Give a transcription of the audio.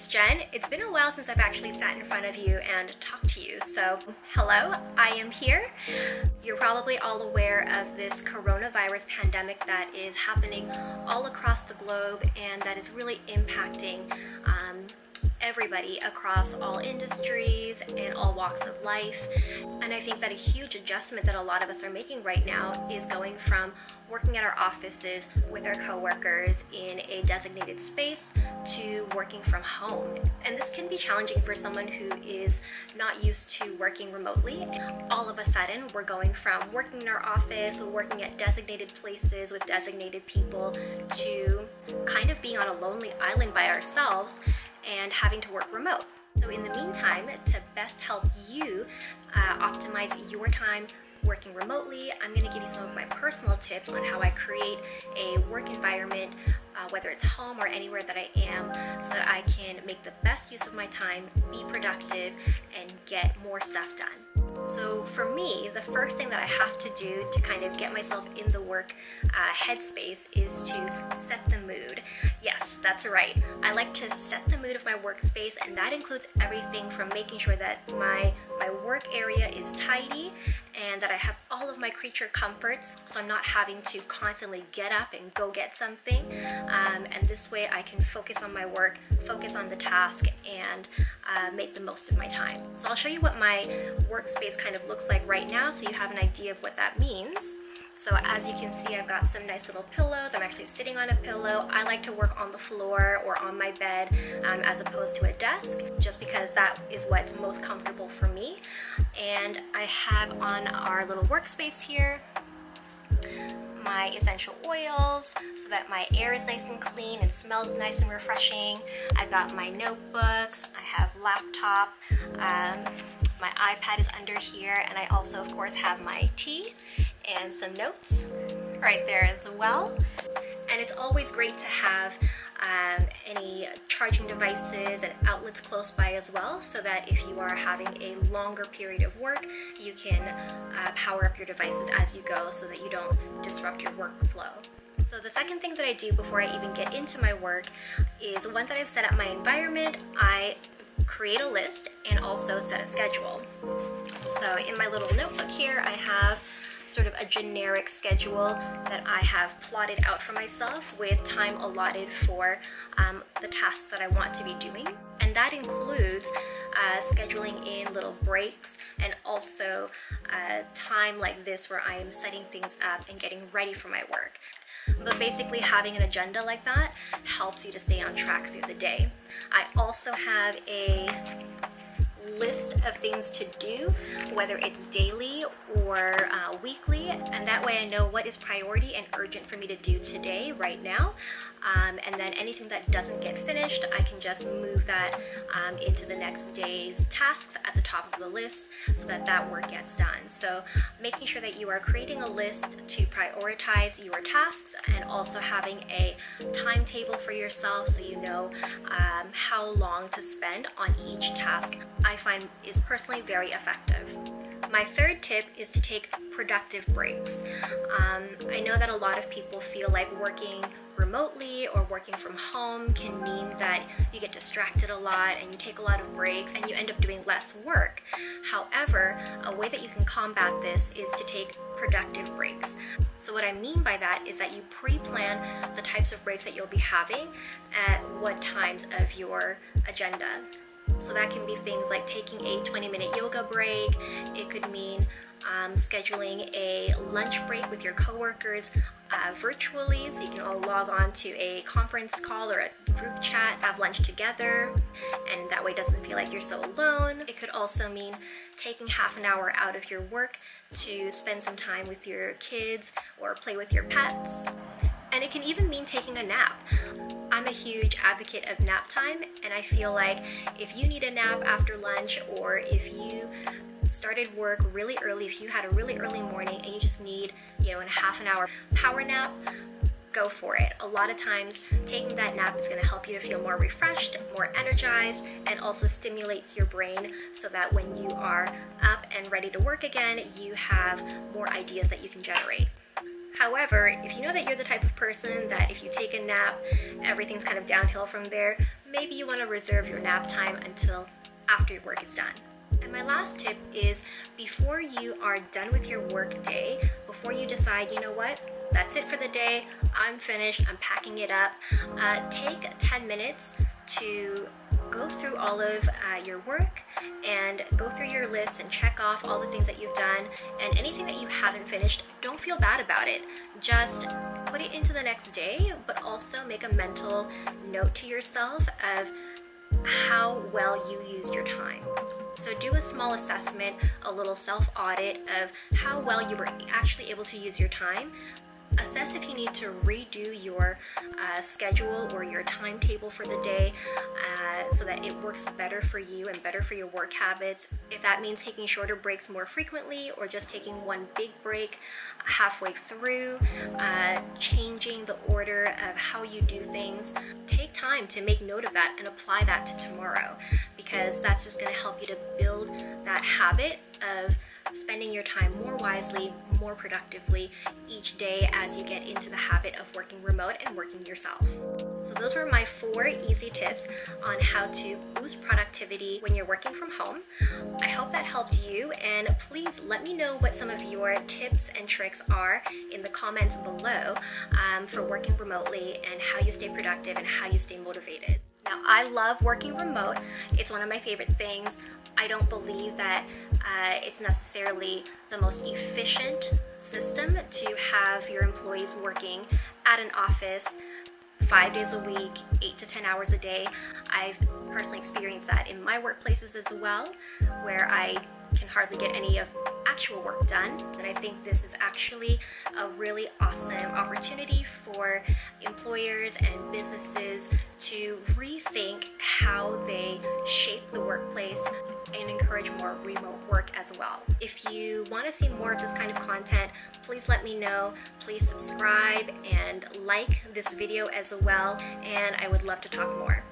it's Jen. It's been a while since I've actually sat in front of you and talked to you, so hello, I am here. You're probably all aware of this coronavirus pandemic that is happening all across the globe and that is really impacting everybody across all industries and all walks of life. And I think that a huge adjustment that a lot of us are making right now is going from working at our offices with our coworkers in a designated space to working from home. And this can be challenging for someone who is not used to working remotely. All of a sudden, we're going from working in our office, working at designated places with designated people, to kind of being on a lonely island by ourselves and having to work remote. So in the meantime, to best help you optimize your time working remotely, I'm going to give you some of my personal tips on how I create a work environment, whether it's home or anywhere that I am, so that I can make the best use of my time, be productive, and get more stuff done. So for me, the first thing that I have to do to kind of get myself in the work headspace is to set the mood. Yes, that's right. I like to set the mood of my workspace, and that includes everything from making sure that my work area is tidy and that I have all of my creature comforts, so I'm not having to constantly get up and go get something. And this way I can focus on my work, focus on the task, and make the most of my time. So I'll show you what my workspace kind of looks like right now so you have an idea of what that means. So as you can see, I've got some nice little pillows. I'm actually sitting on a pillow. I like to work on the floor or on my bed as opposed to a desk, just because that is what's most comfortable for me. And I have on our little workspace here my essential oils so that my air is nice and clean and smells nice and refreshing. I've got my notebooks, I have laptop, my iPad is under here, and I also of course have my tea and some notes right there as well. And it's always great to have any charging devices and outlets close by as well, so that if you are having a longer period of work, you can power up your devices as you go so that you don't disrupt your workflow. So the second thing that I do before I even get into my work is, once that I've set up my environment, I create a list and also set a schedule. So in my little notebook here, I have sort of a generic schedule that I have plotted out for myself with time allotted for the tasks that I want to be doing. And that includes scheduling in little breaks and also time like this where I am setting things up and getting ready for my work. But basically having an agenda like that helps you to stay on track through the day. I also have a list of things to do, whether it's daily or weekly, and that way I know what is priority and urgent for me to do today, right now, and then anything that doesn't get finished, I can just move that into the next day's tasks at the top of the list so that that work gets done. So making sure that you are creating a list to prioritize your tasks and also having a timetable for yourself so you know how long to spend on each task, I find is personally very effective. My third tip is to take productive breaks. I know that a lot of people feel like working remotely or working from home can mean that you get distracted a lot and you take a lot of breaks and you end up doing less work. However, a way that you can combat this is to take productive breaks. So what I mean by that is that you pre-plan the types of breaks that you'll be having at what times of your agenda. So that can be things like taking a 20-minute yoga break. It could mean scheduling a lunch break with your coworkers virtually, so you can all log on to a conference call or a group chat, have lunch together, and that way it doesn't feel like you're so alone. It could also mean taking half an hour out of your work to spend some time with your kids or play with your pets. And it can even mean taking a nap. I'm a huge advocate of nap time, and I feel like if you need a nap after lunch, or if you started work really early, if you had a really early morning and you just need, a half an hour power nap, go for it. A lot of times taking that nap is going to help you to feel more refreshed, more energized, and also stimulates your brain so that when you are up and ready to work again, you have more ideas that you can generate. However, if you know that you're the type of person that if you take a nap, everything's kind of downhill from there, maybe you want to reserve your nap time until after your work is done. And my last tip is before you are done with your work day, before you decide, you know what, that's it for the day, I'm finished, I'm packing it up, take 10 minutes to go through all of your work and go through your list and check off all the things that you've done, and anything that you haven't finished, don't feel bad about it. Just put it into the next day, but also make a mental note to yourself of how well you used your time. So do a small assessment, a little self-audit of how well you were actually able to use your time. Assess if you need to redo your schedule or your timetable for the day so that it works better for you and better for your work habits. If that means taking shorter breaks more frequently or just taking one big break halfway through, changing the order of how you do things, take time to make note of that and apply that to tomorrow, because that's just going to help you to build that habit of spending your time more wisely, more productively each day as you get into the habit of working remote and working yourself. So those were my 4 easy tips on how to boost productivity when you're working from home. I hope that helped you, and please let me know what some of your tips and tricks are in the comments below for working remotely and how you stay productive and how you stay motivated. Now, I love working remote. It's one of my favorite things. I don't believe that it's necessarily the most efficient system to have your employees working at an office 5 days a week, 8 to 10 hours a day. I've personally experienced that in my workplaces as well, where I can hardly get any of actual work done. And I think this is actually a really awesome opportunity for employers and businesses to rethink how they shape the workplace and encourage more remote work as well. If you want to see more of this kind of content, please let me know. Please subscribe and like this video as well, and I would love to talk more.